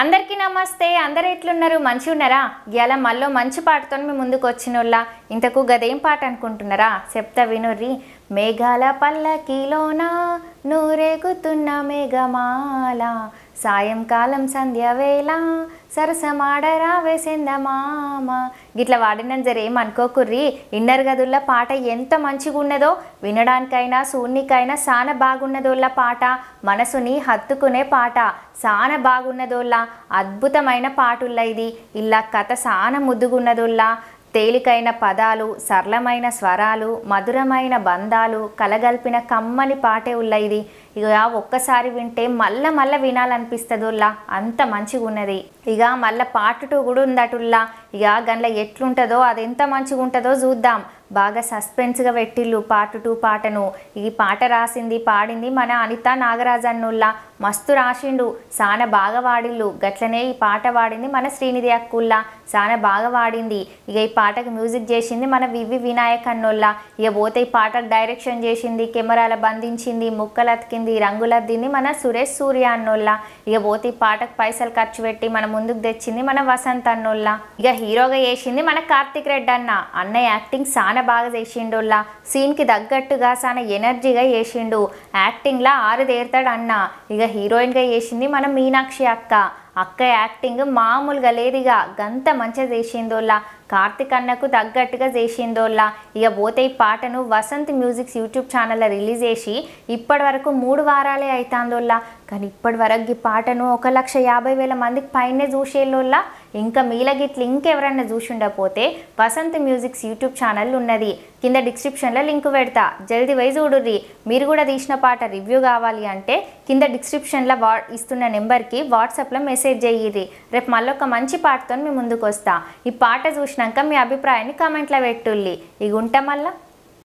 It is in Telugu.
అందరికీ నమస్తే. అందరు ఎట్లున్నారు? మంచిగా ఉన్నారా? ఇయాల మళ్ళీ మంచి పాటతో మీ ముందుకు వచ్చినోళ్ళ. ఇంతకు గదేం పాట అనుకుంటున్నారా? చెప్తా వినుర్రి. మేఘాల పల్లకిలోన నూరేగుతున్న మేఘమాల, సాయంకాలం సంధ్యవేళ సరసమాడరా వేసిందమామ. గిట్లా వాడిన జరేమనుకోకుర్రి. ఇన్నర్ గదుల్లో పాట ఎంత మంచిగా ఉన్నదో, వినడానికైనా సూన్నికైనా చాలా బాగున్నదోళ్ళ పాట, మనసుని హత్తుకునే పాట, చాలా బాగున్నదోళ్ళ, అద్భుతమైన పాటుల్లా ఇది. ఇలా కథ చాలా ముద్దుగున్నదోళ్ళ, తేలికైన పదాలు, సరళమైన స్వరాలు, మధురమైన బంధాలు కలగల్పిన కమ్మని పాటే ఉల్ల ఇది. ఇక ఒక్కసారి వింటే మళ్ళా వినాలనిపిస్తుందిలా, అంత మంచిగా ఉన్నది. ఇక మళ్ళీ పార్ట్ 2 కూడా ఉందటుల్లా. ఇక గండ్ల ఎట్లుంటుందో, అది ఎంత మంచిగా ఉంటుందో చూద్దాం. బాగా సస్పెన్స్గా పెట్టిళ్ళు పార్ట్ 2 పాటను. ఈ పాట రాసింది పాడింది మన అనిత నాగరాజన్నుల్లా. మస్తు రాసిండు, చాలా బాగా వాడిళ్ళు. గట్లనే ఈ పాట వాడింది మన శ్రీనిధి అక్కుల్లా, చాలా బాగా వాడింది. ఇక ఈ పాటకు మ్యూజిక్ చేసింది మన వివి వినాయక్ అన్నోల్లా. ఇక పోతే ఈ పాటకు డైరెక్షన్ చేసింది, కెమెరాల బంధించింది, ముక్కలతికింది, రంగులద్దింది మన సురేష్ సూర్య అన్నోల్లా. ఇక పోతే ఈ పాటకు పైసలు ఖర్చు పెట్టి మన ముందుకు తెచ్చింది మన వసంత్ అన్నోల్లా. ఇక హీరోగా చేసింది మన కార్తిక్ రెడ్డి అన్న యాక్టింగ్ చాలా బాగా చేసిండోల్లా. సీన్కి తగ్గట్టుగా చాలా ఎనర్జీగా చేసిండు. యాక్టింగ్లా ఆరుదేరుతాడు అన్న. ఇక హీరోయిన్గా చేసింది మన మీనాక్షి అక్క యాక్టింగ్ మామూలుగా లేదుగా, గంత మంచిగా చేసిందోళ్ళ. కార్తిక్ అన్నకు తగ్గట్టుగా చేసిందోళ్ళ. ఇక పోతే ఈ పాటను వసంత్ మ్యూజిక్స్ యూట్యూబ్ ఛానల్లో రిలీజ్ చేసి ఇప్పటి వరకు 3 వారాలే అవుతాందోళ్ళ. కానీ ఇప్పటి వరకు ఈ పాటను 1,50,000 మందికి పైనే చూసేళ్ళోళ్ళ. ఇంకా మీలగిట్లు ఇంకెవరన్నా చూసిండకపోతే వసంత్ మ్యూజిక్స్ యూట్యూబ్ ఛానల్ ఉన్నది, కింద డిస్క్రిప్షన్లో లింక్ పెడతా, జల్దీ పోయి చూడుర్రి. మీరు కూడా తీసిన పాట రివ్యూ కావాలి అంటే కింద డిస్క్రిప్షన్లో ఇస్తున్న నెంబర్కి వాట్సాప్లో మెసేజ్ చేయిర్రి. రేపు మళ్ళీ ఒక మంచి పాటతో మీ ముందుకు వస్తా. ఈ పాట చూసినాక మీ అభిప్రాయాన్ని కామెంట్లో పెట్టుల్లి. ఇక ఉంటా మళ్ళా.